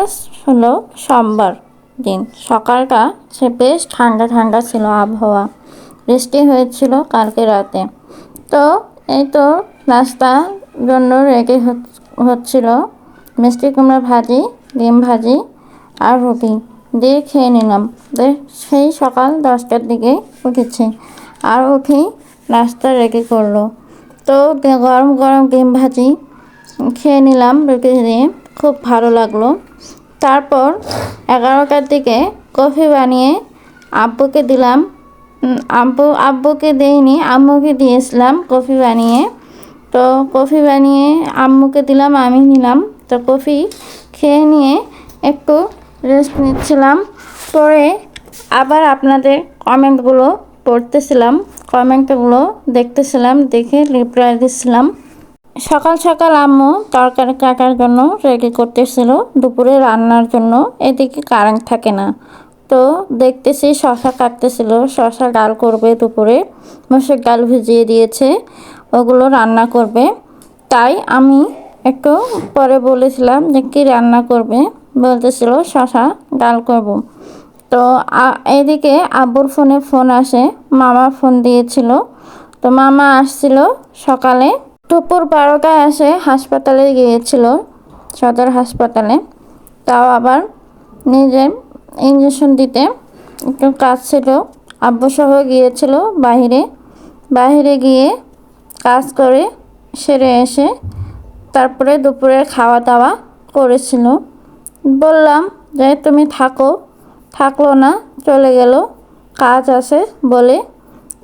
আজ হলো সোমবার দিন। সকালটা সে বেশ ঠান্ডা ঠান্ডা ছিল আবহাওয়া, বৃষ্টি হয়েছিল কালকে রাতে। তো এই তো নাস্তার জন্য রেডি হচ্ছিল মিষ্টি কুমড়া ভাজি, ডিম ভাজি আর রুটি দিয়ে খেয়ে নিলাম। সেই সকাল 10টার দিকে উঠেছি আর উঠি নাস্তা রেডি করলো। তো গরম গরম ডিম ভাজি খেয়ে নিলাম রুটি দিয়ে, খুব ভালো লাগলো। তারপর 11টার দিকে কফি বানিয়ে আব্বুকে দিলাম। আব্বুকে দেইনি, আম্মুকে দিয়েছিলাম কফি বানিয়ে। তো কফি বানিয়ে আম্মুকে দিলাম, আমি নিলাম। তো কফি খেয়ে নিয়ে একটু রেস্ট নিচ্ছিলাম। পরে আবার আপনাদের কমেন্টগুলো পড়তেছিলাম, কমেন্টগুলো দেখতেছিলাম, দেখে রিপ্লাই দিচ্ছিলাম। সকাল সকাল আম্মু তরকারি কাটার জন্য রেডি করতেছিল দুপুরে রান্নার জন্য। এদিকে কারেন্ট থাকে না, তো দেখতেছি শশা কাটতেছিল, শশা ডাল করবে দুপুরে। মসুর ডাল ভিজিয়ে দিয়েছে, ওগুলো রান্না করবে। তাই আমি একটু পরে বলেছিলাম যে কী রান্না করবে, বলতেছিল শশা ডাল করব। তো এদিকে আব্বুর ফোন আসে, মামা ফোন দিয়েছিল। তো মামা আসছিল সকালে, দুপুর 12টায় আসে, হাসপাতালে গিয়েছিল, সদর হাসপাতালে। তাও আবার নিজে ইঞ্জেকশন দিতে একটু কাজ ছিল, আব্বু সহ গিয়েছিল বাহিরে গিয়ে কাজ করে সেরে এসে তারপরে দুপুরে খাওয়া দাওয়া করেছিল। বললাম যে তুমি থাকলো না, চলে গেল, কাজ আছে বলে।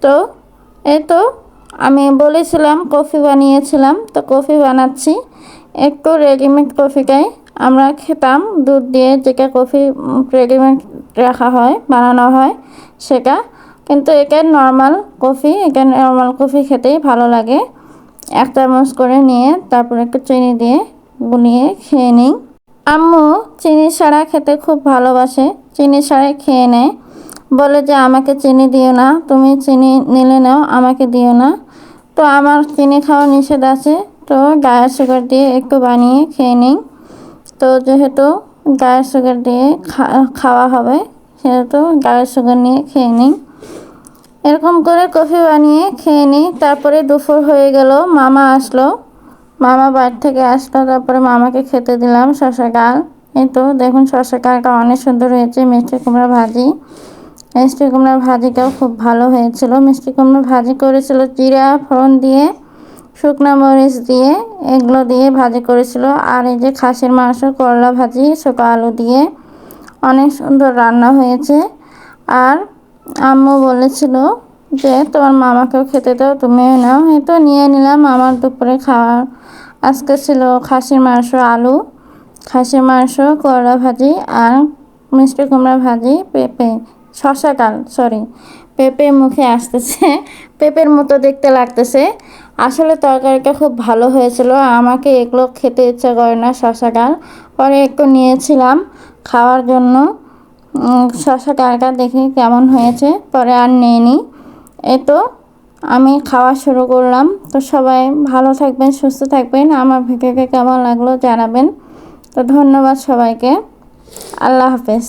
তো এই তো আমি বলেছিলাম কফি বানিয়েছিলাম, তো কফি বানাচ্ছি। একটু রেডিমেড কফিটাই আমরা খেতাম, দুধ দিয়ে যেটা কফি রেডিমেড রাখা হয়, বানানো হয় সেটা। কিন্তু এটা নর্মাল কফি খেতেই ভালো লাগে। 1 চামচ করে নিয়ে তারপর একটু চিনি দিয়ে গুলিয়ে খেয়ে নিই। আম্মু চিনি ছাড়া খেতে খুব ভালোবাসে, চিনি ছাড়াই খেয়ে নেয়। বলে যে আমাকে চিনি দিও না, তুমি চিনি নিলে নাও, আমাকে দিও না। তো আমার চিনি খাওয়া নিষেধ আছে, তো ডায়েট সুগার দিয়ে একটু বানিয়ে খেয়ে নিই। তো যেহেতু ডায়েট সুগার দিয়ে খাওয়া হবে, সেহেতু ডায়েট সুগার নিয়ে খেয়ে নিই। এরকম করে কফি বানিয়ে খেয়ে নিই। তারপরে দুপুর হয়ে গেল, মামা আসলো, মামা বাড়ি থেকে আসলো। তারপরে মামাকে খেতে দিলাম শশা ডাল। এই তো দেখুন শশা ডালটা অনেক সুন্দর হয়েছে। মিষ্টি কুমড়া ভাজিটাও খুব ভালো হয়েছিল। মিষ্টি কুমড়া ভাজি করেছিল জিরা ফোড়ন দিয়ে, শুকনো মরিচ দিয়ে, এগুলো দিয়ে ভাজি করেছিল। আর এই যে খাসির মাংস, করলা ভাজি, শুকনো আলু দিয়ে অনেক সুন্দর রান্না হয়েছে। আর আম্মু বলেছিল যে তোমার মামাকেও খেতে দাও, তুমিও নাও। এই তো নিয়ে নিলাম। আমার দুপুরে খাওয়ার আজকে ছিল খাসির মাংস, করলা ভাজি আর মিষ্টি কুমড়া ভাজি, পেঁপে মুখে আসতেছে, পেঁপের মতো দেখতে লাগতেছে। আসলে তরকারিটা খুব ভালো হয়েছিল, আমাকে এগুলো খেতে ইচ্ছা করে না, শশা ডাল। পরে একটু নিয়েছিলাম খাওয়ার জন্য শশা ডালটা, দেখি কেমন হয়েছে, পরে আর নেইনি। এই তো আমি খাওয়া শুরু করলাম। তো সবাই ভালো থাকবেন, সুস্থ থাকবেন। আমার ভিডিওটা কেমন লাগলো জানাবেন। তো ধন্যবাদ সবাইকে, আল্লাহ হাফেজ।